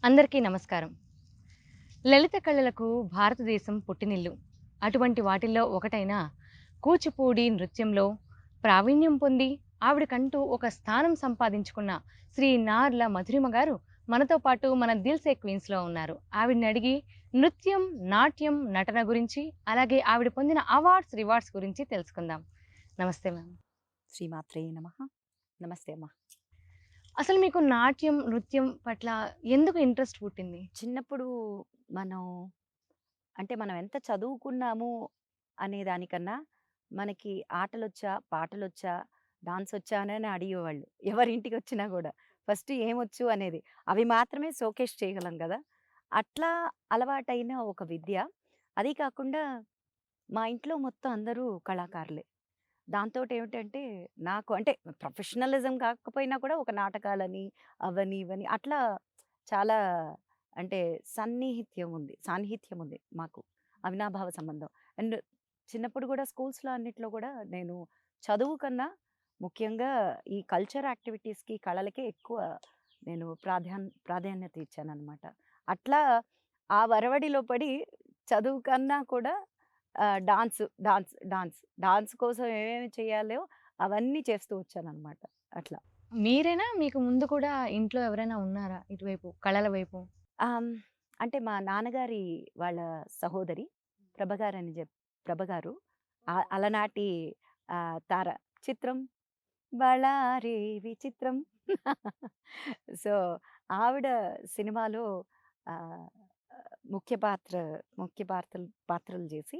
అందరికీ నమస్కారం. లలిత కళలకు భారతదేశం పుట్టినిల్లు. అటువంటి వాటిల్లో ఒకటైన కూచిపూడి నృత్యంలో ప్రావీణ్యం పొంది ఆవిడకంటూ ఒక స్థానం సంపాదించుకున్న శ్రీ నార్ల మధురిమ గారు మనతో పాటు మన 'దిల్సే క్వీన్స్‌లో' ఉన్నారు. ఆవిడని అడిగి నృత్యం, నాట్యం, నటన గురించి అలాగే ఆవిడ పొందిన అవార్డ్స్, రివార్డ్స్ గురించి తెలుసుకుందాం. నమస్తే మ్యామ్. శ్రీమాత్రే నమః. నమస్తే అమ్మ. అసలు మీకు నాట్యం, నృత్యం పట్ల ఎందుకు ఇంట్రెస్ట్ పుట్టింది? చిన్నప్పుడు మనం మనం ఎంత చదువుకున్నాము అనే దానికన్నా, మనకి ఆటలొచ్చా, పాటలొచ్చా, డాన్సొచ్చా అనని అడిగేవాళ్ళు. ఎవరింటికొచ్చినా గూడా. ఫస్ట్ ఏమొచ్చు అనేది. అవి మాత్రమే షోకేస్ చేయగలం గదా! అట్లా అలవాటైన ఒక విద్య. అదీ కాకుండా మా ఇంట్లో మొత్తం అందరూ కళాకారులే. దాంతోటేమిటంటే, నాకు అంటే ప్రొఫెషనలిజం కాకపోయినా కూడా ఒక నాటకాలని, అవని, ఇవని అట్లా చాలా అంటే సాన్నిహిత్యం ఉంది మాకు. అవినాభావ సంబంధం. అండ్ చిన్నప్పుడు గూడా స్కూల్స్‌లో అన్నిట్లో గూడా నేను చదువు కన్నా ముఖ్యంగా ఈ కల్చర్ యాక్టివిటీస్‌కి, కళలకే ఎక్కువ నేను ప్రాధాన్యత ఇచ్చాననమాట. అట్లా ఆ వరవడిలో పడి చదువు కన్నా కూడా డాన్స్ కోసం ఏమేమి చేయాలో అవన్నీ చేస్తూ వచ్చాననమాట. అట్లా. మీరేనా? మీకు ముందు కూడా ఇంట్లో ఎవరైనా ఉన్నారా ఇటువైపు కళల వైపు? ఆహ్, హ్మ్. అంటే మా నాన్నగారి వాళ్ళ సహోదరి ప్రభ గారని ప్రభ గారు అలనాటి తార. చిత్రం బళారే విచిత్రం. సో, ఆవిడ సినిమాలో ఆహ్, ముఖ్య పాత్ర పాత్రలు చేసి,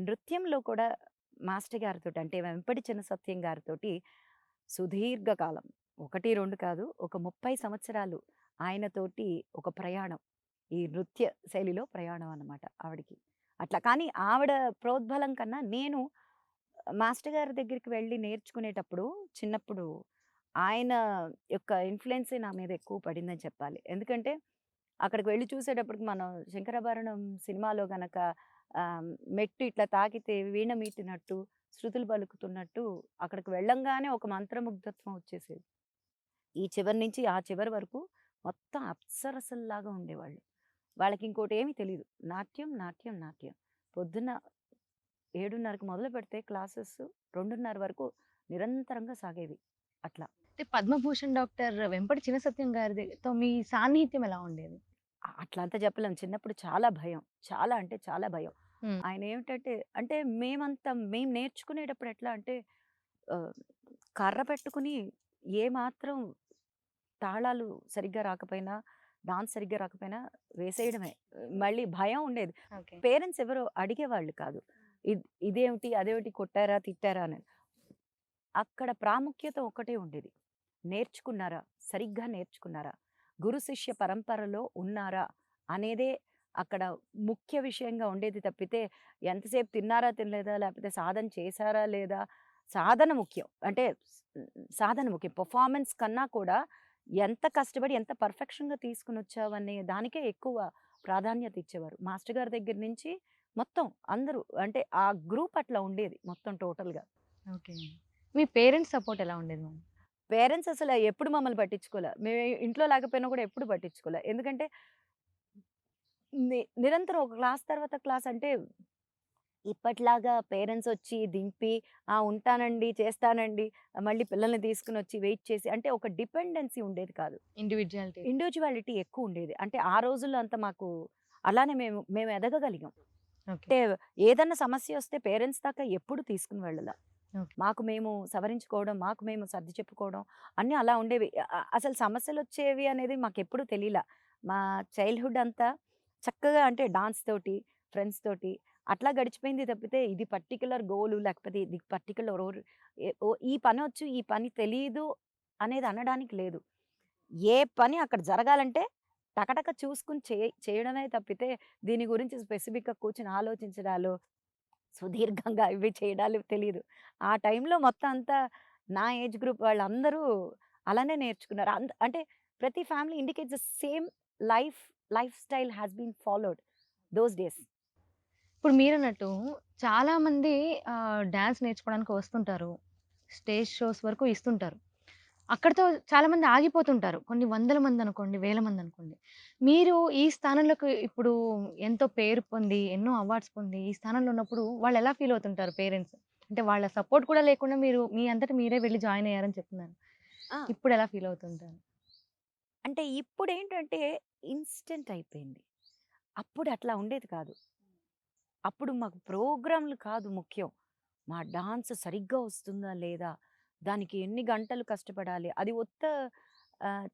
నృత్యంలో కూడా మాస్టర్ గారితోటి అంటే వెంపటి చిన్న సత్యం గారితోటి సుదీర్ఘకాలం 1, 2 కాదు ఒక 30 సంవత్సరాలు ఆయనతోటి ఒక ప్రయాణం. ఈ నృత్య శైలిలో ప్రయాణం అన్నమాట ఆవిడకి. అట్లా కానీ ఆవిడ ప్రోద్బలం కన్నా నేను మాస్టర్ గారి దగ్గరికి వెళ్లి నేర్చుకునేటప్పుడు చిన్నప్పుడు ఆయన యొక్క ఇన్‌ఫ్లూయెన్సే నా మీద ఎక్కువ పడిందని చెప్పాలి. ఎందుకంటే అక్కడికి వెళ్లి చూసేటప్పటికి మనం 'శంకరాభరణం' సినిమాలో గనక మెట్టు ఇట్లా తాకితే వీణ మీటినట్టు, శృతులు పలుకుతున్నట్టు అక్కడికి వెళ్ళంగానే ఒక మంత్రముగ్ధత్వం వచ్చేసేది. ఈ చివరి నుంచి ఆ చివరి వరకు మొత్తం అప్సరసల్లాగా ఉండేవాళ్ళు. వాళ్ళకింకోటేమీ తెలీదు. నాట్యం, నాట్యం, నాట్యం. పొద్దున్న 7:30కి మొదలుపెడితే క్లాసెస్ 2:30 వరకు నిరంతరంగా సాగేవి. అట్లా. అంటే పద్మభూషణ్ డాక్టర్ వెంపటి చినసత్యం గారితో మీ సాన్నిహిత్యం ఎలా ఉండేది? అట్లా అంతా చెప్పలేం. చిన్నప్పుడు చాలా భయం. చాలా అంటే చాలా భయం. హ్మ్. ఆయనేమిటంటే అంటే మేము నేర్చుకునేటప్పుడు ఎట్లా అంటే ఆహ్, కర్ర పెట్టుకుని ఏమాత్రం తాళాలు సరిగ్గా రాకపోయినా, డాన్స్ సరిగ్గా రాకపోయినా వేసేయడమే. మళ్ళీ భయం ఉండేది. ఓకే. పేరెంట్స్ ఎవరు అడిగేవాళ్ళు కాదు. ఇదేమిటి? అదేమిటి? కొట్టారా? తిట్టారా? అని. అక్కడ ప్రాముఖ్యత ఒక్కటే ఉండేది. నేర్చుకున్నారా? సరిగ్గా నేర్చుకున్నారా? గురు శిష్య పరంపరలో ఉన్నారా? అనేదే అక్కడ ముఖ్య విషయంగా ఉండేది తప్పితే, ఎంతసేపు తిన్నారా? తినలేదా? లేకపోతే సాధన చేశారా? లేదా? సాధన ముఖ్యం. అంటే సాధన ముఖ్యం. పెర్ఫార్మన్స్ కన్నా కూడా ఎంత కష్టపడి ఎంత పర్ఫెక్షన్‌గా తీసుకొనొచ్చావనే దానికే ఎక్కువ ప్రాధాన్యత ఇచ్చేవారు. మాస్టర్ గారి దగ్గర నుంచి మొత్తం అందరూ అంటే ఆ గ్రూప్ అట్లా ఉండేది మొత్తం టోటల్‌గా. ఓకే. మీ పేరెంట్స్ సపోర్ట్ ఎలా ఉండేది మ్యామ్? పేరెంట్స్ అసల ఎప్పుడు మమ్మల్ని పట్టించుకోలే. మేము ఇంట్లో లేకపోయినా కూడా ఎప్పుడు పట్టించుకోలే. ఎందుకంటే నిరంతరం ఒక క్లాస్ తర్వాత క్లాస్ అంటే ఇప్పట్లాగా పేరెంట్స్ వచ్చి దింపి, "ఆ! ఉంటానండి, చేస్తానండి." మళ్ళీ పిల్లల్ని తీసుకొనొచ్చి వెయిట్ చేసి అంటే ఒక డిపెండెన్సీ ఉండేది కాదు. ఇండివిడ్యుయాలిటీ. ఇండివిడ్యువాలిటీ ఎక్కువుండేది. అంటే ఆ రోజుల్లో అంత మాకు అలానే మేము ఎదగగలిగాం. ఓకే. అంటే ఏదన్నా సమస్యొస్తే పేరెంట్స్ దాకా ఎప్పుడు తీసుకొని వెళ్ళల. ఓకే. మాకు మేము సవరించుకోవడం, మాకు మేము సర్ది చెప్పుకోవడం అన్నీ అలా ఉండేవి. అసలు సమస్యలొచ్చేవి అనేది మాకెప్పుడూ తెలీలా. మా చైల్డ్‌హుడ్ అంతా చక్కగా అంటే డాన్స్ తోటి, ఫ్రెండ్స్ తోటి అట్లా గడిచిపోయింది తప్పితే ఇది పర్టిక్యులర్ గోలు లేకపోతే ఇది పర్టిక్యులర్ ఈ పనొచ్చు, ఈ పని తెలీదు అనేది అనడానికి లేదు. ఏ పని అక్కడ జరగాలంటే టకటక చూసుకొని చేయడమే తప్పితే దీని గురించి స్పెసిఫిక్‌గా కూర్చొని ఆలోచించడాలు సుదీర్ఘంగా ఇవి చేయడాలు తెలీదు. ఆ టైంలో మొత్తం అంతా నా ఏజ్ గ్రూప్ వాళ్ళందరూ అలానే నేర్చుకున్నారు. అంటే ప్రతి family indicates the same life life style has been followed those days. ఇప్పుడు మీరన్నట్టు చాలామంది డాన్స్ నేర్చుకోవడానికి వస్తుంటారు. స్టేజ్ షోస్ వరకు ఇస్తుంటారు. అక్కడితో చాలామంది ఆగిపోతుంటారు. కొన్ని వందల మందనుకోండి, వేల మందనుకోండి. మీరు ఈ స్థానంలోకి ఇప్పుడు ఎంతో పేరు పొంది, ఎన్నో అవార్డ్స్ పొంది, ఈ స్థానంలో ఉన్నప్పుడు వాళ్ళెలా ఫీల్ అవుతుంటారు పేరెంట్స్? అంటే వాళ్ళ సపోర్ట్ కూడా లేకుండా మీరు మీ అంతట మీరే వెళ్లి జాయిన్ అయ్యారని చెప్తున్నారు. ఆ! ఇప్పుడెలా ఫీల్ అవుతుంటారు? అంటే ఇప్పుడేంటంటే ఇన్‌స్టంట్ అయిపోయింది. అప్పుడు అట్లా ఉండేది కాదు. అప్పుడు మాకు ప్రోగ్రామ్‌లు కాదు ముఖ్యం. మా డాన్స్ సరిగ్గా వస్తుందా లేదా? దానికి ఎన్ని గంటలు కష్టపడాలి? అది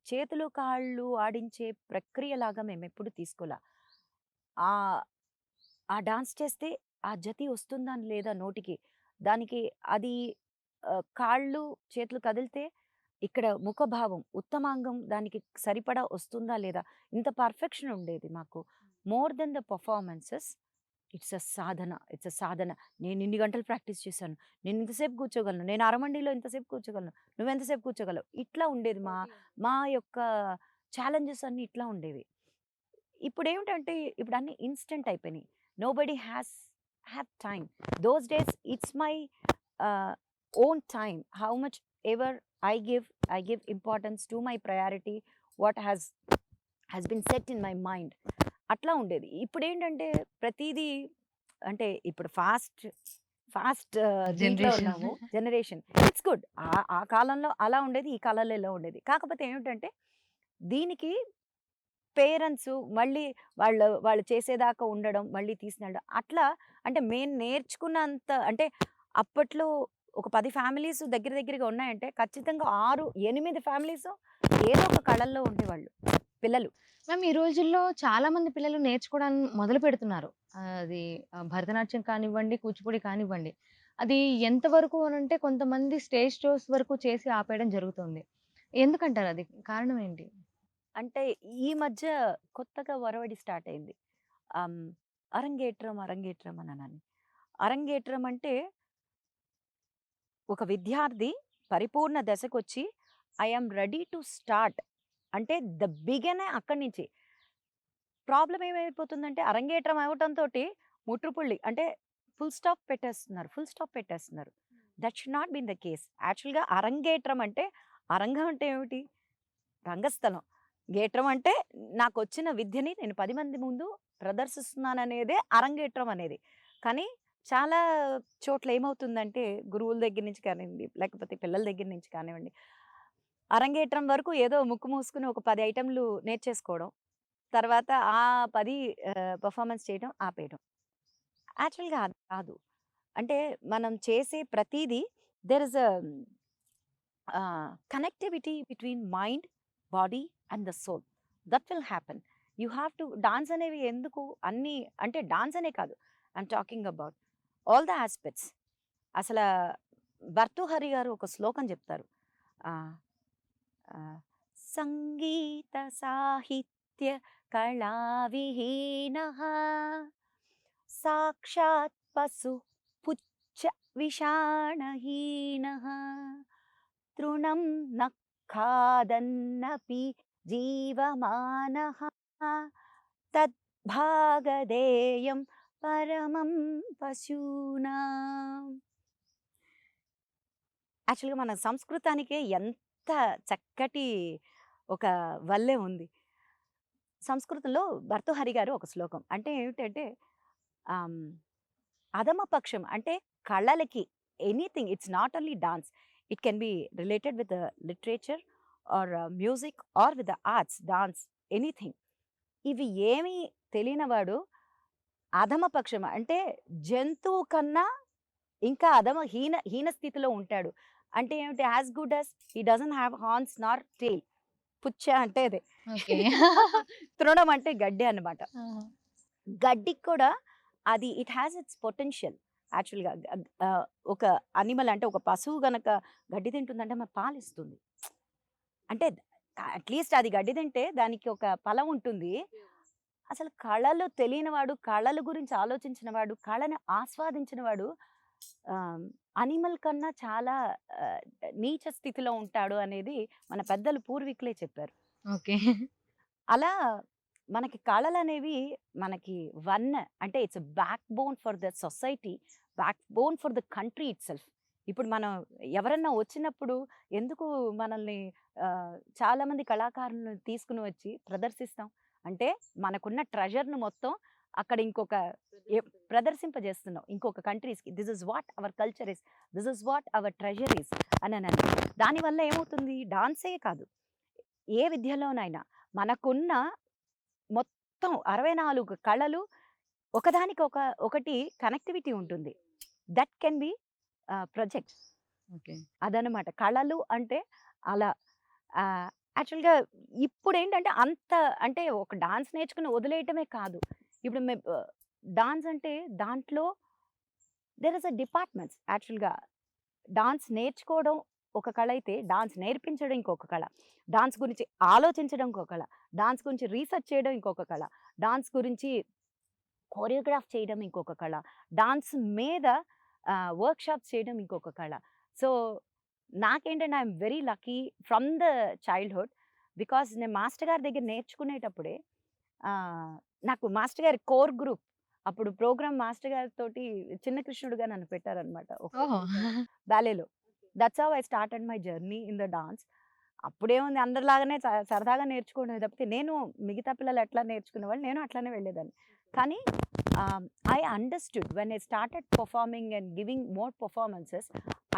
చేతులు, కాళ్ళు ఆడించే ప్రక్రియలాగా మేమెప్పుడు తీసుకోలా. ఆహ్, ఆ డాన్స్ చేస్తే ఆ జతి వస్తుందా లేదా నోటికి? దానికి అది కాళ్ళు, చేతులు కదిలితే ఇక్కడ ముఖభావం, ఉత్తమాంగం దానికి సరిపడా వస్తుందా లేదా? ఇంత పర్ఫెక్షన్ ఉండేది మాకు. More than the performances it's a sadhana. నేనిన్ని గంటలు ప్రాక్టీస్ చేశాను. నేనింతసేపు కూర్చోగలను. నేను అరమండిలో ఇంతసేపు కూర్చోగలను. నువ్వెంతసేపు కూర్చోగలవు? ఇట్లా ఉండేది మా యొక్క ఛాలెంజెస్ అన్నీ ఇట్లా ఉండేవి. ఇప్పుడేమిటంటే ఇప్పుడన్నీ ఇన్‌స్టంట్ అయిపోయినాయి. Nobody have time. Those days it's my ah, own time. How much ever I give importance to my priority. What has been set in my mind. అట్లా ఉండేది. ఇప్పుడేంటంటే ప్రతీదీ అంటే ఇప్పుడు ఫాస్ట్ దీంట్లో జనరేషన్. ఉన్నాము. జనరేషన్. It's good. ఆ కాలంలో అలా ఉండేది. ఈ కాలంలో ఇలా ఉండేది. కాకపోతే ఏమిటంటే దీనికి పేరెంట్సు మళ్ళీ వాళ్ళు చేసేదాకా ఉండడం, మళ్ళీ తీసుకెళ్ళడం. అట్లా అంటే మేము నేర్చుకున్నంత అంటే అప్పట్లో ఒక 10 ఫ్యామిలీస్ దగ్గర దగ్గరగా ఉన్నాయంటే ఖచ్చితంగా 6, 8 ఫ్యామిలీసు ఏదో ఒక కళల్లో ఉండేవాళ్ళు పిల్లలు. మ్యామ్ ఈ రోజుల్లో చాలా మంది పిల్లలు నేర్చుకోవడం మొదలుపెడుతున్నారు. అది భరతనాట్యం కానివ్వండి, కూచిపూడి కానివ్వండి. అది ఎంతవరకు అనంటే కొంతమంది స్టేజ్ షోస్ వరకు చేసి ఆపేయడం జరుగుతుంది. ఎందుకంటారు అది? కారణం ఏంటి? అంటే ఈ మధ్య కొత్తగా ఒరవడి స్టార్ట్ అయింది. ఆహ్, అరంగేట్రం అనని. అరంగేట్రం అంటే ఒక విద్యార్థి పరిపూర్ణ దశకొచ్చి I am ready to start అంటే బిగినే అక్కడి నుంచి. ప్రాబ్లమ్ ఏమైపోతుందంటే అరంగేట్రం అవ్వటంతోటి ముట్రుపుల్లి అంటే ఫుల్ స్టాప్ పెట్టేస్తున్నారు. That should not been the case. యాక్చువల్‌గా అరంగేట్రం అంటే అరంగం అంటే ఏమిటి? రంగస్థలం. గేట్రం అంటే నాకొచ్చిన విద్యని నేను 10 మంది ముందు ప్రదర్శిస్తున్నాననేదే అరంగేట్రం అనేది. కానీ చాలా చోట్ల ఏమవుతుందంటే గురువుల దగ్గర నుంచి కానివ్వండి, లేకపోతే పిల్లల దగ్గర నుంచి కానివ్వండి, అరంగేట్రం వరకు ఏదో ముక్కు మూసుకొని ఒక 10 ఐటెమ్‌లు నేర్చేసుకోవడం. తర్వాత ఆ 10 పెర్ఫార్మన్స్ చేయడం ఆపేయడం. యాక్చువల్‌గా అది కాదు. అంటే మనం చేసే ప్రతీదీ there is connectivity between mind, body and the soul. That will happen. You have to dance అనేవి ఎందుకు అన్నీ అంటే డాన్స్ అనే కాదు. I'm talking about all the aspects. అసల భర్తృహరి గారు ఒక శ్లోకం చెప్తారు. ఆహ్, ఆహ్, సంగీత సాహిత్య కళా విహీనః సాక్షాత్ పశు పుచ్చ విషాణహీనః తృణం న ఖాదన్నపి జీవమానః తద్భాగధేయం పరమం పశూనాం. యాక్చువల్‌గా మన సంస్కృతానికే ఎంత చక్కటి ఒక వల్లె ఉంది. సంస్కృతంలో భర్తృహరి గారు ఒక శ్లోకం. అంటే ఏమిటంటే ఆహ్, హ్మ్, అధమ పక్షం అంటే కళలకి anything it's not only dance. It can be related with literature or music or with the arts, dance anything. ఇవి ఏమీ తెలియనివాడు అధమ పక్షం అంటే జంతువు కన్నా ఇంకా హీన స్థితిలో ఉంటాడు. అంటే ఏమిటి? As good as he doesn't have horns nor tail. పుచ్చ అంటే అదే. ఓకే. తృణం అంటే గడ్డి అన్నమాట. ఆహా! గడ్డికి కూడా అది ఇట్ హాస్ ఇట్స్ పొటెన్షియల్. యాక్చువల్‌గా ఒక అనిమల్ అంటే ఒక పశువు గనక గడ్డి తింటుందంటే మరి పాలిస్తుంది. అంటే అట్‌లీస్ట్ అది గడ్డి తింటే దానికి ఒక ఫలం ఉంటుంది. అసలు కళలు తెలియనివాడు, కళల గురించి ఆలోచించినవాడు, కళని ఆస్వాదించినవాడు ఆహ్, అనిమల్ కన్నా చాలా ఆహ్, నీచ స్థితిలో ఉంటాడు అనేది మన పెద్దలు పూర్వీకులే చెప్పారు. ఓకే. అలా మనకి కళలనేవి మనకి అంటే it's back bone for the society, back bone for the country itself. ఇప్పుడు మనం ఎవరన్నా వచ్చినప్పుడు ఎందుకు మనల్ని చాలా మంది కళాకారులను తీసుకుని వచ్చి ప్రదర్శిస్తాం అంటే మనకున్న ట్రెజర్ను మొత్తం అక్కడ ఇంకొక ప్రదర్శింపజేస్తున్నాం ఇంకొక కంట్రీస్కి. This is what our culture is, this is what our treasure is అని అని. దానివల్ల ఏమవుతుంది, డాన్సే కాదు ఏ విద్యలోనైనా మనకున్న మొత్తం 64 కళలు ఒకదానికి ఒకటి కనెక్టివిటీ ఉంటుంది. That can be project. Okay. అదనమాట కళలు అంటే అలా. యాక్చువల్గా ఇప్పుడు ఏంటంటే అంత అంటే ఒక డాన్స్ నేర్చుకుని వదిలేయటమే కాదు. ఇప్పుడు డాన్స్ అంటే దాంట్లో దెర్ ఇస్ అ డిపార్ట్మెంట్స్. యాక్చువల్గా డాన్స్ నేర్చుకోవడం ఒక కళ అయితే డాన్స్ నేర్పించడం ఇంకొక కళ, డాన్స్ గురించి ఆలోచించడం ఇంకొక కళ, డాన్స్ గురించి రీసెర్చ్ చేయడం ఇంకొక కళ, డాన్స్ గురించి కోరియోగ్రాఫ్ చేయడం ఇంకొక కళ, డాన్స్ మీద వర్క్షాప్స్ చేయడం ఇంకొక కళ. సో నాకేంటంటే I'm very lucky from the childhood. Because నేను మాస్టర్ గారి దగ్గర నేర్చుకునేటప్పుడే నాకు మాస్టర్ గారి కోర్ గ్రూప్ అప్పుడు ప్రోగ్రామ్ మాస్టర్ గారితోటి చిన్న కృష్ణుడుగా నన్ను పెట్టారనమాట బ్యాలేలో. That's how I started my journey in the dance. అప్పుడేముంది అందరిలాగానే సరదాగా నేర్చుకోవడం తప్పితే నేను మిగతా పిల్లలు ఎట్లా నేర్చుకునేవాళ్ళు నేను అట్లానే వెళ్ళేదాన్ని. కానీ I understood when I started performing and giving more performances,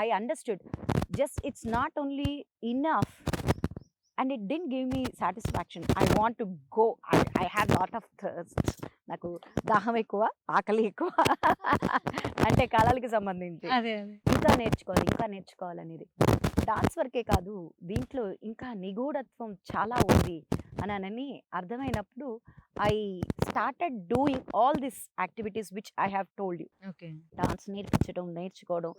I understood just it's not only enough and it didn't give me satisfaction. I want to go. I had lot of thirst. నాకు దాహం ఎక్కువ, ఆకలి ఎక్కువ అంటే కళలకి సంబంధించి ఇంకా నేర్చుకోవాలనేది. Dance వరకే కాదు దీంట్లో ఇంకా నిగూఢత్వం చాలా ఉంది అని అర్థమైనప్పుడు I started doing all this activities which I have told you. Dance నేర్చుకోవడం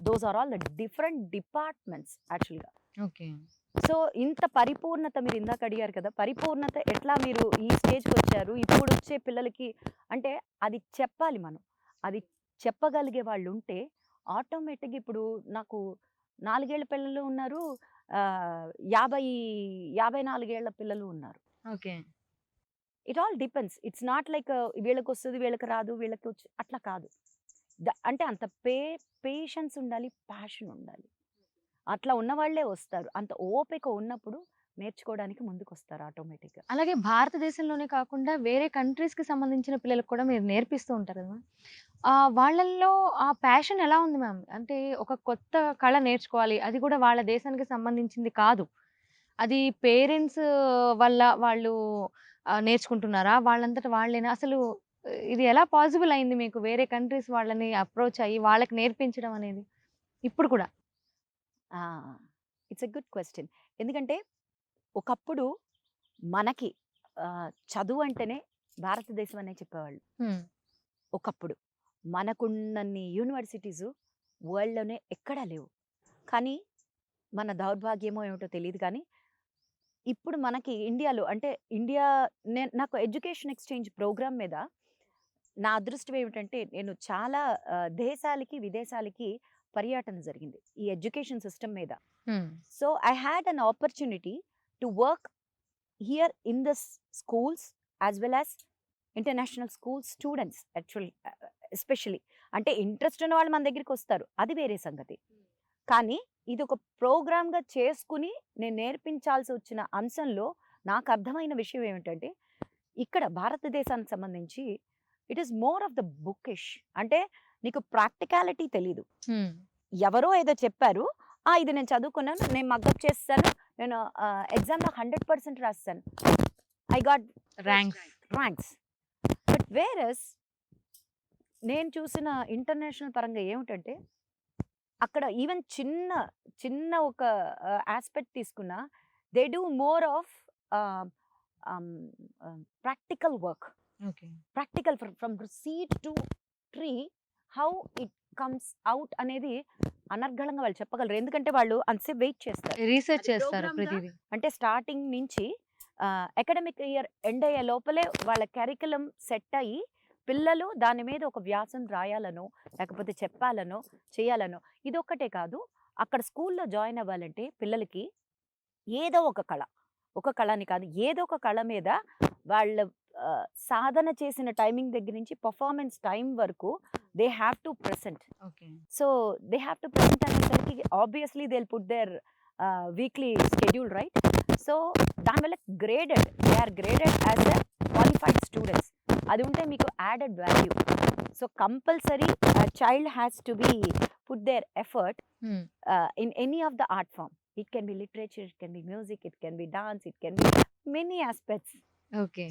those are all the different departments యాక్చువల్గా. ఓకే. సో ఇంత పరిపూర్ణత మీరు ఇందాక అడిగారు కదా, పరిపూర్ణత ఎట్లా మీరు ఈ స్టేజ్కి వచ్చారు, ఇప్పుడు వచ్చే పిల్లలకి అంటే అది చెప్పాలి మనం. అది చెప్పగలిగే వాళ్ళు ఉంటే ఆటోమేటిక్గా ఇప్పుడు నాకు 4 ఏళ్ల పిల్లలు ఉన్నారు, 54 ఏళ్ల పిల్లలు ఉన్నారు. Okay. It all depends. It's not like వీళ్ళకి వస్తుంది వీళ్ళకి రాదు వీళ్ళకి వచ్చి అట్లా కాదు. అంటే అంత పేషెన్స్ ఉండాలి, ప్యాషన్ ఉండాలి. అట్లా ఉన్న వాళ్ళే వస్తారు. అంత ఓపిక ఉన్నప్పుడు నేర్చుకోవడానికి ముందుకు వస్తారు ఆటోమేటిక్గా. అలాగే భారతదేశంలోనే కాకుండా వేరే కంట్రీస్‌కి సంబంధించిన పిల్లలకు కూడా మీరు నేర్పిస్తూ ఉంటారు కదా! వాళ్ళల్లో ఆ ప్యాషన్ ఎలా ఉంది మ్యామ్? అంటే ఒక కొత్త కళ నేర్చుకోవాలి. అది కూడా వాళ్ళ దేశానికి సంబంధించింది కాదు. అది పేరెంట్స్ వల్ల వాళ్ళు నేర్చుకుంటున్నారా? వాళ్ళంతట వాళ్ళేనా? అసలు ఇది ఎలా పాసిబుల్ అయింది మీకు వేరే కంట్రీస్ వాళ్ళని అప్రోచ్ అయ్యి వాళ్ళకి నేర్పించడం అనేది? ఇప్పుడు కూడా? It's a good question. ఎందుకంటే ఒకప్పుడు మనకి చదువు అంటేనే భారతదేశం అనే చెప్పేవాళ్ళు. ఒకప్పుడు మనకున్నన్ని యూనివర్సిటీసు వరల్డ్‌లోనే ఎక్కడా లేవు. కానీ మన దౌర్భాగ్యమో ఏమిటో తెలీదు కానీ ఇప్పుడు మనకి ఇండియాలో అంటే నాకు ఎడ్యుకేషన్ ఎక్స్చేంజ్ ప్రోగ్రామ్ మీద నా అదృష్టం ఏమిటంటే నేను చాలా దేశాలకి విదేశాలకి పర్యటన జరిగింది ఈ ఎడ్యుకేషన్ సిస్టమ్ మీద. So I had an opportunity to work here in the schools as well as international school students. Actually especially అంటే ఇంట్రెస్ట్ ఉన్న వాళ్ళు మన దగ్గరికి వస్తారు, అది వేరే సంగతి. కానీ ఇది ఒక ప్రోగ్రామ్గా చేసుకుని నేను నేర్పించాల్సి వచ్చిన అంశంలో నాకు అర్థమైన విషయం ఏమిటంటే ఇక్కడ భారతదేశానికి సంబంధించి it is more of the bookish. అంటే నీకు ప్రాక్టికాలిటీ తెలీదు. ఎవరో ఏదో చెప్పారు, ఇది నేను చదువుకున్నాను, నేను మగ్గప్ చేస్తాను, నేను ఎగ్జామ్లో 100% రాస్తాను, ఐ గాట్ ర్యాంక్స్. బట్ వేరస్ నేను చూసిన ఇంటర్నేషనల్ పరంగా ఏమిటంటే అక్కడ ఈవెన్ చిన్న ఒక ఆస్పెక్ట్ తీసుకున్నా they do more of practical work. Practical from seed to tree how it comes out అనేది అనర్గళంగా వాళ్ళు చెప్పగలరు. ఎందుకంటే వాళ్ళు అంతసేపు వెయిట్ చేస్తారు, రీసెర్చ్ చేస్తారు ప్రతిదీ. అంటే స్టార్టింగ్ నుంచి అకాడమిక్ ఇయర్ ఎండ్ అయ్యే లోపలే వాళ్ళ కరికులం సెట్ అయ్యి పిల్లలు దాని మీద ఒక వ్యాసం రాయాలనో లేకపోతే చెప్పాలనో చేయాలనో. ఇది ఒక్కటే కాదు, అక్కడ స్కూల్లో జాయిన్ అవ్వాలంటే పిల్లలకి ఏదో ఒక కళ అని కాదు, ఏదో ఒక కళ మీద వాళ్ళ సాధన చేసిన టైమింగ్ దగ్గర నుంచి పర్ఫార్మెన్స్ టైం వరకు they have to present. Okay. So they have to present అనేసరికి obviously they will put their weekly schedule, right? So దానివల్ల they are graded as a qualified students. అది ఉంటే మీకు added value. So compulsory child has to be put their effort hmm. in any of the art form. It can be literature, it can be music, it can be dance, it can be many aspects. Okay.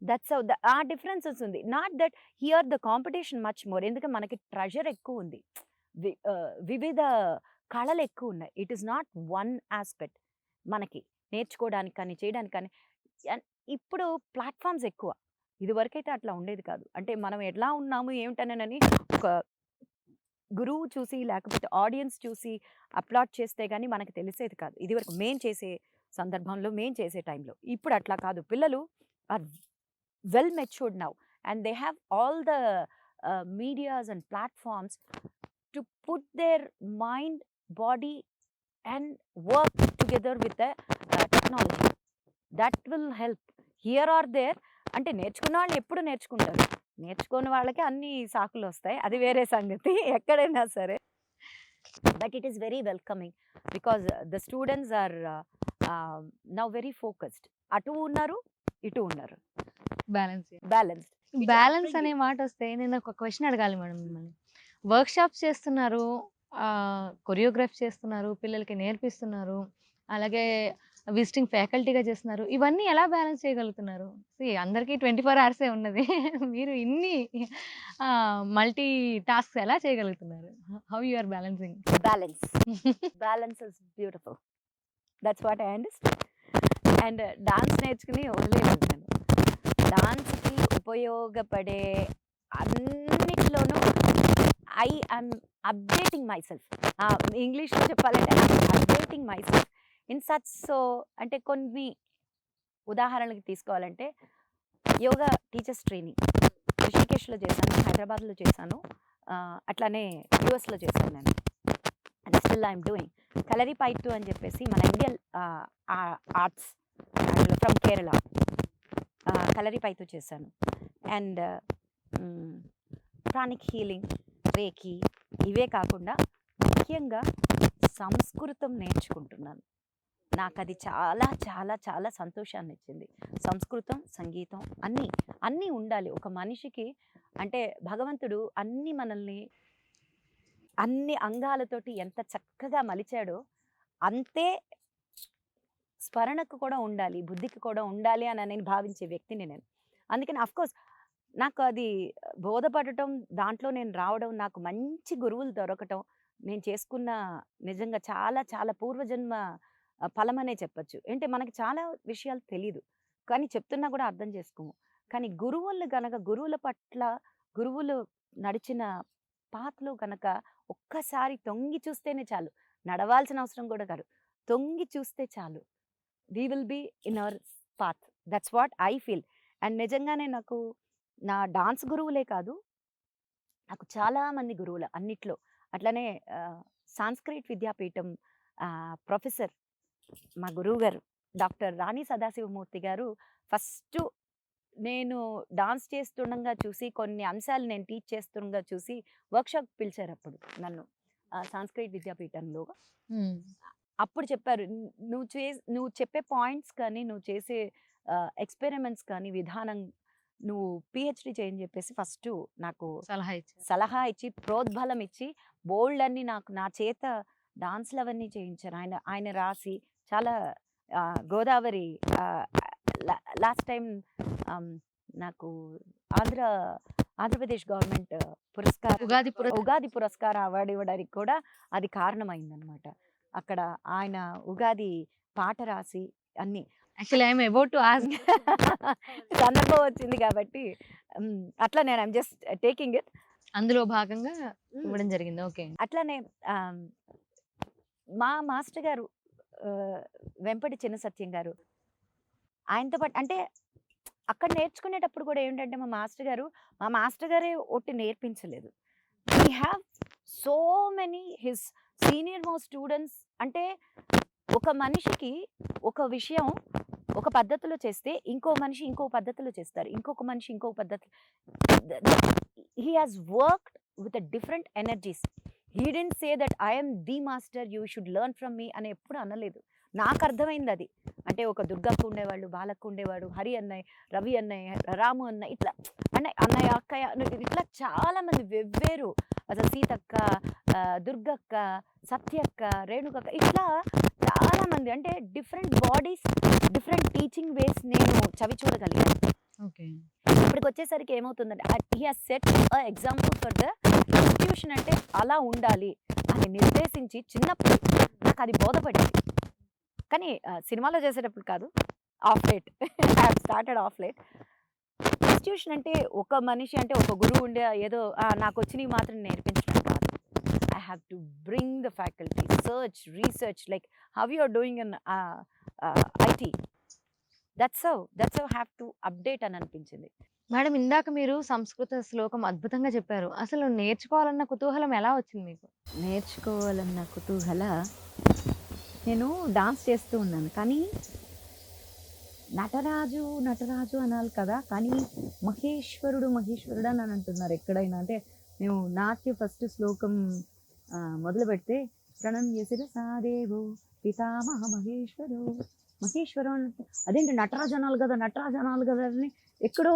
That's how ఆ differences ఉంది. Not that here the competition much more. ఎందుకంటే మనకి treasure ఎక్కువ ఉంది. వివిధ కళలు ఎక్కువ ఉన్నాయి. It is not one aspect మనకి నేర్చుకోవడానికి కానీ చేయడానికి కానీ. And ఇప్పుడు ప్లాట్ఫామ్స్ ఎక్కువ. ఇదివరకైతే అట్లా ఉండేది కాదు. అంటే మనం ఎలా ఉన్నాము ఏమిటనని ఒక గురువు చూసి లేకపోతే ఆడియన్స్ చూసి అప్లాడ్ చేస్తే గానీ మనకు తెలిసేది కాదు. ఇదివరకు మేం చేసే సందర్భంలో, మేం చేసే టైంలో. ఇప్పుడు అట్లా కాదు. పిల్లలు are well matured now and they have all the medias and platforms to put their mind, body and work together with the technology. That will help. Here or there అంటే నేర్చుకున్న వాళ్ళు ఎప్పుడు నేర్చుకుంటారు. నేర్చుకోని వాళ్ళకి అన్ని సాకులు వస్తాయి. అది వేరే సంగతి ఎక్కడైనా సరే. But it is very welcoming because the students are now very focused. అటు ఉన్నారు, ఇటు ఉన్నారు. బ్యాలెన్స్. బ్యాలెన్స్డ్. బ్యాలెన్స్ అనే మాట వస్తే నేను ఒక క్వశ్చన్ అడగాలి మేడం మిమ్మల్ని. వర్క్ షాప్స్ చేస్తున్నారు, కొరియోగ్రాఫ్ చేస్తున్నారు, పిల్లలకి నేర్పిస్తున్నారు, అలాగే విజిటింగ్ ఫ్యాకల్టీగా చేస్తున్నారు. ఇవన్నీ ఎలా బ్యాలెన్స్ చేయగలుగుతున్నారు? అందరికీ 24 అవర్సే ఉన్నది. మీరు ఇన్ని మల్టీ టాస్క్స్ ఎలా చేయగలుగుతున్నారు? How you are balancing? Balance. Balance is beautiful. That's what I understand. And dance నేర్చుకుని వదిలేదు నేను. డాన్స్కి ఉపయోగపడే అన్నిటిలోనూ I am updating my self. ఇంగ్లీష్లో చెప్పాలంటే updating my self in such. So అంటే కొన్ని ఉదాహరణలకు తీసుకోవాలంటే యోగా టీచర్స్ ట్రైనింగ్ రిషికేష్లో చేశాను, హైదరాబాద్లో చేశాను, అట్లానే యూఎస్లో చేశాను నేను. And still I'm doing. Kalaripayattu అని చెప్పేసి మన Indian arts from Kerala. Kalaripayattu చేశాను. అండ్ ప్రాణిక్ హీలింగ్, రేకి, ఇవే కాకుండా ముఖ్యంగా సంస్కృతం నేర్చుకుంటున్నాను. నాకు అది చాలా చాలా చాలా సంతోషాన్ని ఇచ్చింది. సంస్కృతం, సంగీతం అన్నీ ఉండాలి ఒక మనిషికి. అంటే భగవంతుడు మనల్ని అన్ని అంగాలతోటి ఎంత చక్కగా మలిచాడో అంతే స్మరణకు కూడా ఉండాలి, బుద్ధికి కూడా ఉండాలి అని నేను భావించే వ్యక్తిని నేను. అందుకని అఫ్కోర్స్ నాకు అది బోధపడటం, దాంట్లో నేను రావడం, నాకు మంచి గురువులు దొరకటం, నేను చేసుకున్న నిజంగా చాలా చాలా పూర్వజన్మ ఫలమనే చెప్పచ్చు. అంటే మనకి చాలా విషయాలు తెలీదు, కానీ చెప్తున్నా కూడా అర్థం చేసుకోము. కానీ గురువుల పట్ల గురువులు నడిచిన పాత్లో గనక ఒక్కసారి తొంగి చూస్తేనే చాలు. నడవాల్సిన అవసరం కూడా కాదు, తొంగి చూస్తే చాలు. We will be in our path. That's what I feel. And నిజంగానే నాకు నా డాన్స్ గురువులే కాదు, నాకు చాలామంది గురువులు అన్నిట్లో. అట్లనే సాంస్క్రిట్ విద్యాపీఠం ప్రొఫెసర్ మా గురువు గారు డాక్టర్ రాణి సదాశివమూర్తి గారు ఫస్ట్ నేను డాన్స్ చేస్తుండగా చూసి, కొన్ని అంశాలు నేను టీచ్ చేస్తుండగా చూసి వర్క్షాప్ పిలిచారు అప్పుడు నన్ను సాంస్క్రిట్ విద్యాపీఠంలో. అప్పుడు చెప్పారు, నువ్వు చెప్పే పాయింట్స్ కానీ, నువ్వు చేసే ఎక్స్పెరిమెంట్స్ కానీ, విధానం నువ్వు పిహెచ్డి చేయని చెప్పేసి ఫస్ట్ నాకు సలహా ఇచ్చి ప్రోద్బలం ఇచ్చి బోల్డ్ అన్ని నాకు నా చేత డాన్స్లు అవన్నీ చేయించారు. ఆయన రాసి చాలా గోదావరి లాస్ట్ టైం నాకు ఆంధ్రప్రదేశ్ గవర్నమెంట్ ఉగాది పురస్కార అవార్డు ఇవ్వడానికి కూడా అది కారణమైందనమాట. అక్కడ ఆయన ఉగాది పాట రాసి అన్ని సందర్భం వచ్చింది కాబట్టి అట్లా నేను ఐమ్ జస్ట్ టేకింగ్ ఇట్. అందులో భాగంగా ఇవ్వడం జరిగింది. ఓకే. అట్లానే మా మాస్టర్ గారు వెంపటి చిన్న సత్యం గారు, ఆయనతో పాటు అంటే అక్కడ నేర్చుకునేటప్పుడు కూడా ఏంటంటే మా మాస్టర్ గారే ఒట్టి నేర్పించలేదు. We have so many his senior most students. అంటే ఒక మనిషికి ఒక విషయం ఒక పద్ధతిలో చేస్తే ఇంకో మనిషి ఇంకో పద్ధతిలో చేస్తారు. ఇంకొక మనిషి ఇంకొక పద్ధతి. He has worked with different energies. He didn't say that I am the master, you should learn from మీ అని ఎప్పుడు అనలేదు. నాకు అర్థమైంది అది. అంటే ఒక దుర్గక్క ఉండేవాళ్ళు, బాలక్క ఉండేవాడు, హరి అన్నయ్య, రవి అన్నయ్య, రాము అన్నయ్య, ఇట్లా అన్నయ్య అక్కయ్య ఇట్లా చాలా మంది వెవ్వేరు, అసలు సీతక్క, దుర్గక్క, సత్యక్క, రేణుకక్క, ఇట్లా చాలా మంది, అంటే డిఫరెంట్ బాడీస్, డిఫరెంట్ టీచింగ్ వేస్ నేను చవి చూడగలిగాను. ఓకే. ఇప్పటికి వచ్చేసరికి ఏమవుతుందంటే he has set example for the institution, అంటే అలా ఉండాలి అని నిర్దేశించి చిన్నప్పుడు నాకు అది బోధపడింది. కానీ సినిమాలో చేసేటప్పుడు కాదు, of late. I have started off late. Institution అంటే ఒక మనిషి, అంటే ఒక గురువు ఉండే ఏదో నాకు వచ్చినవి మాత్రం నేర్పించడం కాదు. I have to bring the faculty, search, research, like how you are doing in IT. That's how I have to update అని అనిపించింది. మేడం, ఇందాక మీరు సంస్కృత శ్లోకం అద్భుతంగా చెప్పారు. అసలు నేర్చుకోవాలన్న కుతూహలం ఎలా వచ్చింది మీకు? నేర్చుకోవాలన్న కుతూహల, నేను డాన్స్ చేస్తూ ఉన్నాను, కానీ నటరాజు నటరాజు అనాలి కదా, కానీ మహేశ్వరుడు మహేశ్వరుడు అని అంటున్నారు ఎక్కడైనా. అంటే మేము నాట్య ఫస్ట్ శ్లోకం మొదలు పెడితే ప్రణమ్య శిరసాదేవో పితామహ మహేశ్వరు మహేశ్వరం అంటే అదేంటి నటరాజు అనాలి కదా, నటరాజు అనాలి కదా అని ఎక్కడో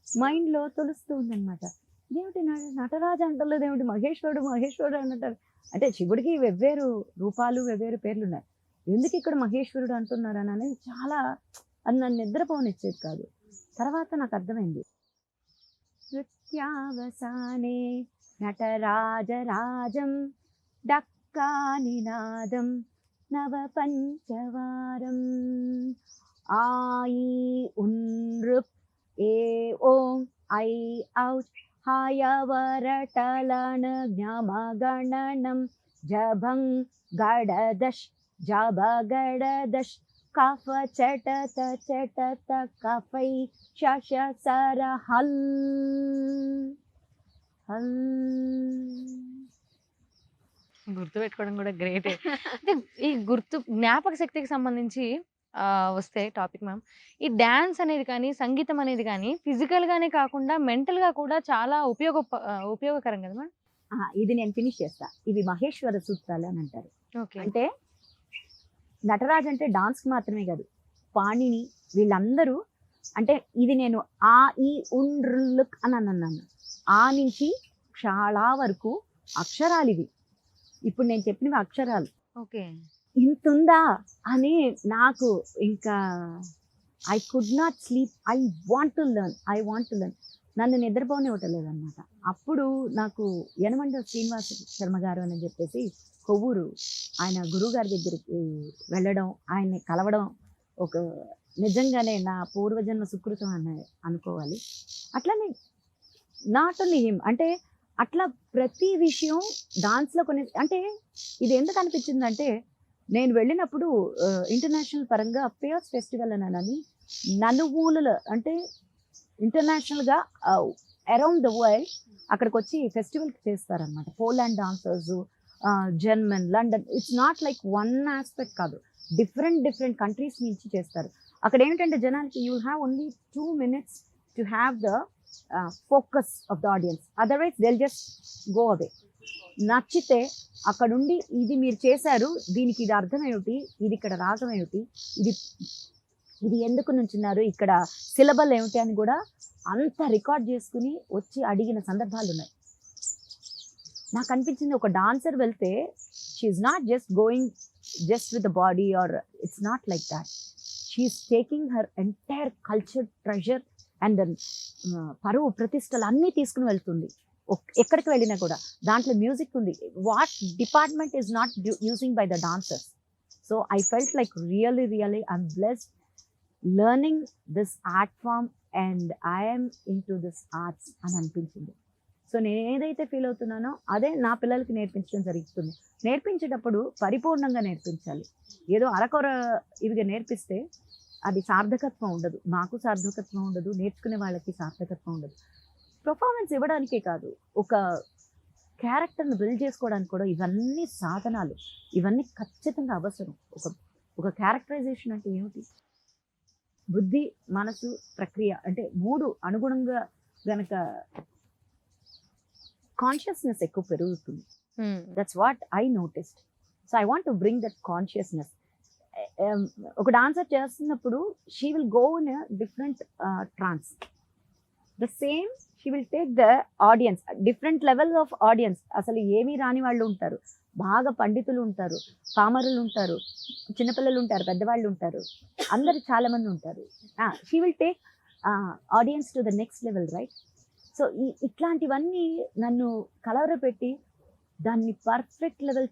మైండ్లో తొలుస్తూ ఉందన్నమాట. ఇదేమిటి నటరాజు అంటలేదు, ఏమిటి మహేశ్వరుడు మహేశ్వరుడు అని అంటారు. అంటే శివుడికి వెవ్వేరు రూపాలు, వెవ్వేరు పేర్లు ఉన్నాయి, ఎందుకు ఇక్కడ మహేశ్వరుడు అంటున్నారు అని అనేది చాలా, అది నన్ను నిద్రపోనిచ్చేది కాదు. తర్వాత నాకు అర్థమైంది, నృత్యావసానే నటరాజరాజం డక్కానినాదం నవ పంచవారం ఆయి ఉన్రుప్ ఏ ఓం ఐ ఔట్ హాయవరటలన జ్ఞమగణనం జభం గడదష్ జబగడదష్ కఫ చటత చటత కఫై శశ సర హల్ హల్. గుర్తుపెట్టుకోవడం కూడా గ్రేటే. అంటే ఈ జ్ఞాపక శక్తికి సంబంధించి వస్తే టాపిక్ మ్యామ్, ఈ డాన్స్ అనేది కానీ, సంగీతం అనేది కానీ ఫిజికల్‌గానే కాకుండా మెంటల్‌గా కూడా చాలా ఉపయోగకరం కదా మ్యామ్? ఇది నేను ఫినిష్ చేస్తా. ఇవి మహేశ్వర సూత్రాలు అని అంటారు. ఓకే. అంటే నటరాజ్ అంటే డాన్స్‌కి మాత్రమే కాదు, పాణిని వీళ్ళందరూ, అంటే ఇది నేను ఆ ఈ ఉన్ రులుక్ అని అన్నాను. ఆ నుంచి క్షాళా వరకు అక్షరాలు ఇవి. ఇప్పుడు నేను చెప్పినవి అక్షరాలు. ఓకే. ఇంతుందా అని నాకు ఇంకా I could not sleep. I want to learn. నన్ను నిద్రపోనివ్వటలేదు అనమాట. అప్పుడు నాకు యనమండ శ్రీనివాస శర్మ గారు అని చెప్పేసి కొవ్వూరు, ఆయన గురువుగారి దగ్గరికి వెళ్ళడం, ఆయన్ని కలవడం ఒక నిజంగానే నా పూర్వజన్మ సుకృతం అని అనుకోవాలి. అట్లనే నాట్ ఓన్లీ హిమ్, అంటే అట్లా ప్రతి విషయం డాన్స్లో కొన్ని, అంటే ఇది ఎందుకు అనిపించిందంటే నేను వెళ్ళినప్పుడు ఇంటర్నేషనల్ పరంగా పియర్స్ ఫెస్టివల్ అని నలుమూలల, అంటే ఇంటర్నేషనల్గా అరౌండ్ ద వరల్డ్ అక్కడికి వచ్చి ఫెస్టివల్ చేస్తారనమాట. Poland dancers, German, London, it's not like one aspect కాదు, డిఫరెంట్ కంట్రీస్ నుంచి చేస్తారు. అక్కడ ఏమిటంటే జనాలకి you have only 2 minutes to have the focus of the audience, otherwise they'll just go away. నచ్చితే అక్కడుండి ఇది మీరు చేశారు, దీనికి ఇది అర్థం ఏమిటి, ఇది ఇక్కడ రాగం ఏమిటి, ఇది ఎందుకు నుంచున్నారు, ఇక్కడ సిలబల్ ఏమిటి అని కూడా అంత రికార్డ్ చేసుకుని వచ్చి అడిగిన సందర్భాలు ఉన్నాయి. నాకు అనిపించింది, ఒక డాన్సర్ వెళ్తే she's not just going just with the body, or it's not like that. She's taking her entire culture, treasure and పరువు ప్రతిష్టలు అన్నీ తీసుకుని వెళ్తుంది. ఎక్కడికి వెళ్ళినా కూడా దాంట్లో మ్యూజిక్ ఉంది. What department is not using by the dancers. So I felt like really I'm blessed learning this art form and I'm in to this arts అని అనిపించింది. సో నేను ఏదైతే ఫీల్ అవుతున్నానో అదే నా పిల్లలకి నేర్పించడం జరుగుతుంది. నేర్పించేటప్పుడు పరిపూర్ణంగా నేర్పించాలి. ఏదో అరకొర ఇవిగా నేర్పిస్తే అది సార్థకత్వం ఉండదు, నాకు సార్థకత్వం ఉండదు, నేర్చుకునే వాళ్ళకి సార్థకత్వం ఉండదు. పర్ఫార్మెన్స్ ఇవ్వడానికే కాదు, ఒక క్యారెక్టర్ని బిల్డ్ చేసుకోవడానికి కూడా ఇవన్నీ సాధనాలు, ఇవన్నీ ఖచ్చితంగా అవసరం. ఒక క్యారెక్టరైజేషన్ అంటే ఏమిటి? బుద్ధి, మనసు, ప్రక్రియ అంటే 3 అనుగుణంగా గనక కాన్షియస్‌నెస్ ఎక్కువ పెరుగుతుంది. That's what I noticed. So, I want to bring that consciousness. ఒక డాన్సర్ చేస్తున్నప్పుడు she will go in a different trance. The same she will take the audience, different level of audience. అసలు ఏమీ రాని వాళ్ళు ఉంటారు, బాగా పండితులు ఉంటారు, పామరులు ఉంటారు, చిన్నపిల్లలు ఉంటారు, పెద్దవాళ్ళు ఉంటారు, అందరు చాలా మంది ఉంటారు. She will take audience to the next level, right? So ఇట్లాంటివన్నీ నన్ను కలవరపెట్టి దాన్ని పర్ఫెక్ట్ లెవెల్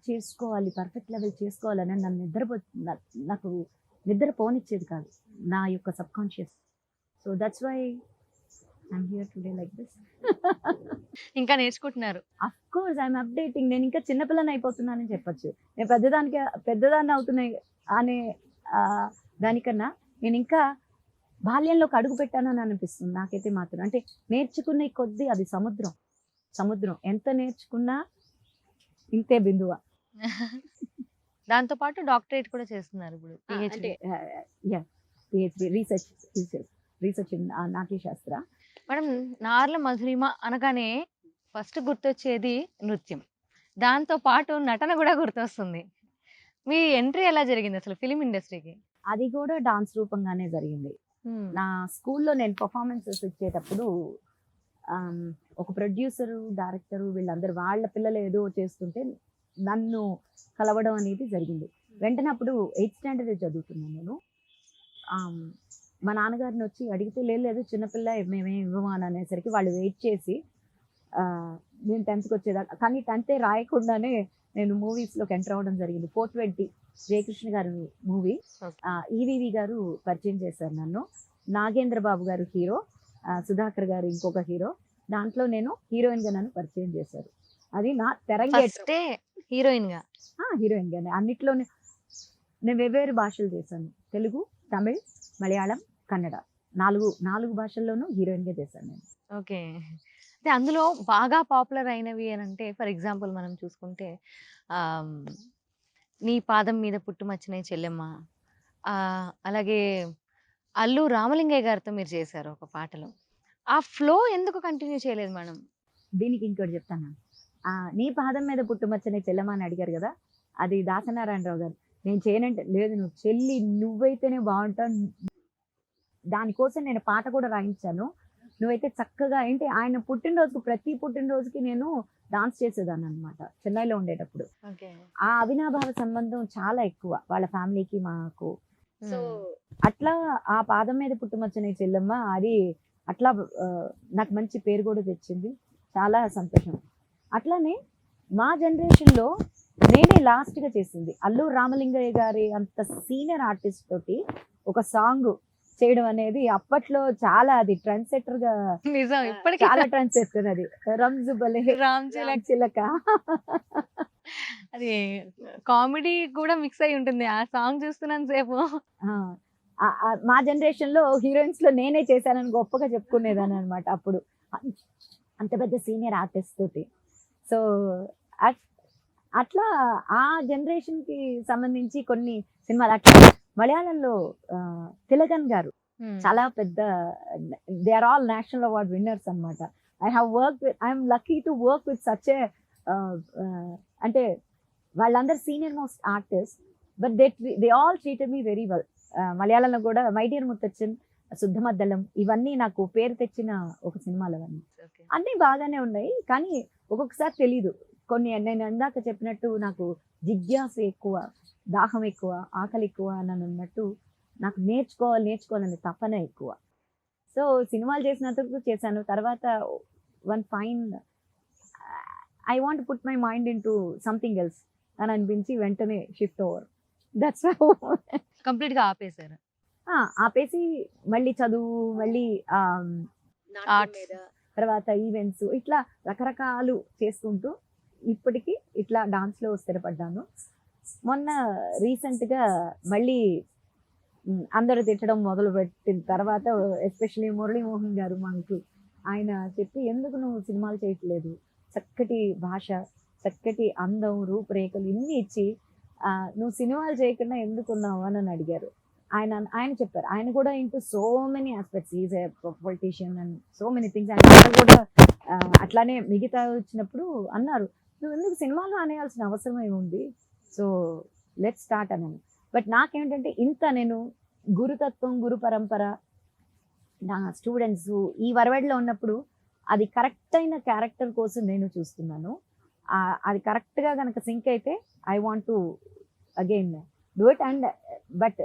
చేసుకోవాలని నన్ను నాకు నిద్ర పోనిచ్చేది కాదు నా యొక్క subconscious. So that's why I'm here today like this. ఇంకా నేర్చుకుంటున్నారు. Of course I'm updating. నేను ఇంకా చిన్నపిల్లని అయిపోతున్నానని చెప్పొచ్చు. నేను పెద్దదాన్ని అవుతున్నాయి అనే దానికన్నా నేను ఇంకా బాల్యంలోకి అడుగు పెట్టానని అనిపిస్తుంది నాకైతే మాత్రం. అంటే నేర్చుకునే కొద్దీ అది సముద్రం ఎంత నేర్చుకున్నా ఇంతే బిందువ. దాంతో పాటు డాక్టరేట్ కూడా చేస్తున్నారు ఇప్పుడు, అంటే PhD research in Natyashastra. Madam, Narla Madhurima అనగానే ఫస్ట్ గుర్తొచ్చేది నృత్యం, దాంతో పాటు నటన కూడా గుర్తొస్తుంది. మీ ఎంట్రీ ఎలా జరిగింది అసలు ఫిలిం ఇండస్ట్రీకి? అది కూడా డాన్స్ రూపంగానే జరిగింది. నా స్కూల్లో నేను పర్ఫార్మెన్సెస్ ఇచ్చేటప్పుడు ఒక ప్రొడ్యూసరు, డైరెక్టరు వీళ్ళందరూ వాళ్ళ పిల్లలు ఏదో చేస్తుంటే నన్ను కలవడం అనేది జరిగింది. వెంటనే అప్పుడు 8th స్టాండర్డ్ చదువుతున్నాను నేను. మా నాన్నగారిని వచ్చి అడిగితే లేదు చిన్నపిల్ల మేమేం ఇవ్వమా అని అనేసరికి వాళ్ళు వెయిట్ చేసి నేను 10th వచ్చేదాకా, కానీ 10th రాయకుండానే నేను మూవీస్లోకి ఎంటర్ అవ్వడం జరిగింది. 420 జయకృష్ణ గారి మూవీ, ఈవీవి గారు పరిచయం చేశారు నన్ను. నాగేంద్ర బాబు గారు హీరో, సుధాకర్ గారు ఇంకొక హీరో. దాంట్లో నేను హీరోయిన్గా నన్ను పరిచయం చేశారు. అది నా తెరంగేట్రం. హీరోయిన్గానే అన్నిట్లోనే నేను వేవేరు భాషలు చేశాను. తెలుగు, తమిళ్, మలయాళం, కన్నడ, నాలుగు భాషల్లోనూ హీరోయిన్గా చేశాను నేను. ఓకే. అంటే అందులో బాగా పాపులర్ అయినవి అని అంటే, ఫర్ ఎగ్జాంపుల్ మనం చూసుకుంటే నీ పాదం మీద పుట్టుమచ్చినయి చెల్లెమ్మ, అలాగే అల్లు రామలింగయ్య గారితో మీరు చేశారు ఒక పాటలో. ఆ ఫ్లో ఎందుకు కంటిన్యూ చేయలేదు మేడం? దీనికి ఇంకోటి చెప్తాను. నీ పాదం మీద పుట్టుమచ్చని చెల్లెమ్మ అని అడిగారు కదా, అది దాసనారాయణరావు గారు. నేను చేయనంటే లేదు నువ్వు చెల్లి, నువ్వైతేనే బాగుంటావు, దానికోసం నేను పాట కూడా రాయించాను, నువ్వైతే చక్కగా. ఏంటి ఆయన ప్రతి పుట్టినరోజుకి నేను డాన్స్ చేసేదాన్ని అనమాట చెన్నైలో ఉండేటప్పుడు. ఆ అవినాభావ సంబంధం చాలా ఎక్కువ వాళ్ళ ఫ్యామిలీకి మాకు. సో అట్లా ఆ పాదం మీద పుట్టుమచ్చని చెల్లెమ్మ అది అట్లా నాకు మంచి పేరు కూడా తెచ్చింది, చాలా సంతోషం. అట్లానే మా జనరేషన్లో నేనే లాస్ట్గా చేసింది. అల్లు రామలింగయ్య గారి అంత సీనియర్ ఆర్టిస్ట్ తోటి ఒక సాంగ్ చేయడం అనేది అప్పట్లో చాలా, అది ట్రెండ్ సెట్టర్ గా, చాలా ట్రెండ్ సెట్టర్ అది. రామ్ చిలక అది కామెడీ కూడా మిక్స్ అయి ఉంటుంది ఆ సాంగ్ చూస్తున్నాను సేపు. మా జనరేషన్ లో హీరోయిన్స్ లో నేనే చేశానని గొప్పగా చెప్పుకునేదాన్ని అనమాట అప్పుడు, అంత పెద్ద సీనియర్ ఆర్టిస్ట్ తోటి. సో అట్లా ఆ జనరేషన్ కి సంబంధించి కొన్ని సినిమాలు. అట్లా మలయాళంలో తిలకన్ గారు చాలా పెద్ద, they are all national award winners అనమాట. I'm lucky to work with such a, అంటే వాళ్ళందరూ senior most artist, but they all treated me very well. మలయాళంలో కూడా మై డియర్ ముత్తచ్చన్, శుద్ధమద్దలం, ఇవన్నీ నాకు పేరు తెచ్చిన ఒక సినిమాలు అవన్నీ. అన్నీ బాగానే ఉన్నాయి, కానీ ఒక్కొక్కసారి తెలీదు కొన్ని. నేను ఇందాక చెప్పినట్టు నాకు జిజ్ఞాస ఎక్కువ, దాహం ఎక్కువ, ఆకలి ఎక్కువ అని అన్నట్టు నాకు నేర్చుకోవాలనే తపన ఎక్కువ. సో సినిమాలు చేసినందుకు చేశాను. తర్వాత one fine I want put my mind in to something else అని అనిపించి వెంటనే షిఫ్ట్ ఓవర్. దట్స్ కంప్లీట్ గా ఆపేశారు. ఆపేసి మళ్ళీ చదువు, మళ్ళీ తర్వాత ఈవెంట్స్, ఇట్లా రకరకాలు చేసుకుంటూ ఇప్పటికీ ఇట్లా డాన్స్లో స్థిరపడ్డాను. మొన్న రీసెంట్గా మళ్ళీ అందరూ తిట్టడం మొదలుపెట్టిన తర్వాత, ఎస్పెషలీ మురళీమోహన్ గారు మనకు, ఆయన చెప్పి ఎందుకు నువ్వు సినిమాలు చేయట్లేదు, చక్కటి భాష, చక్కటి అందం, రూపురేఖలు ఇన్ని ఇచ్చి నువ్వు సినిమాలు చేయకుండా ఎందుకున్నావు అని అడిగారు. ఆయన ఆయన చెప్పారు. ఆయన కూడా into so many aspects. Is a politician and so many things. And ఆయన కూడా అట్లానే మిగతా వచ్చినప్పుడు అన్నారు, నువ్వెందుకు సినిమాలో అనేయాల్సిన అవసరం ఏముంది? సో లెట్స్ స్టార్ట్ అని. బట్ నాకేంటంటే ఇంత నేను గురుతత్వం, గురు పరంపర, నా స్టూడెంట్స్ ఈ వరవడిలో ఉన్నప్పుడు అది కరెక్ట్ అయిన క్యారెక్టర్ కోసం నేను చూస్తున్నాను. అది కరెక్ట్‌గా గనక సింక్ అయితే I want to again do it. And but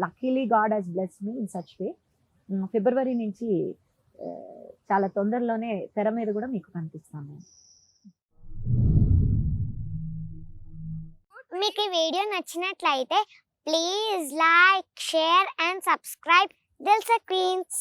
luckily God has blessed me in such way. ఫిబ్రవరి నుంచి చాలా తొందరలోనే తెర మీద కూడా మీకు కనిపిస్తాను నేను. మీకు ఈ వీడియో నచ్చినట్లయితే please like, share and subscribe Dilsa queens.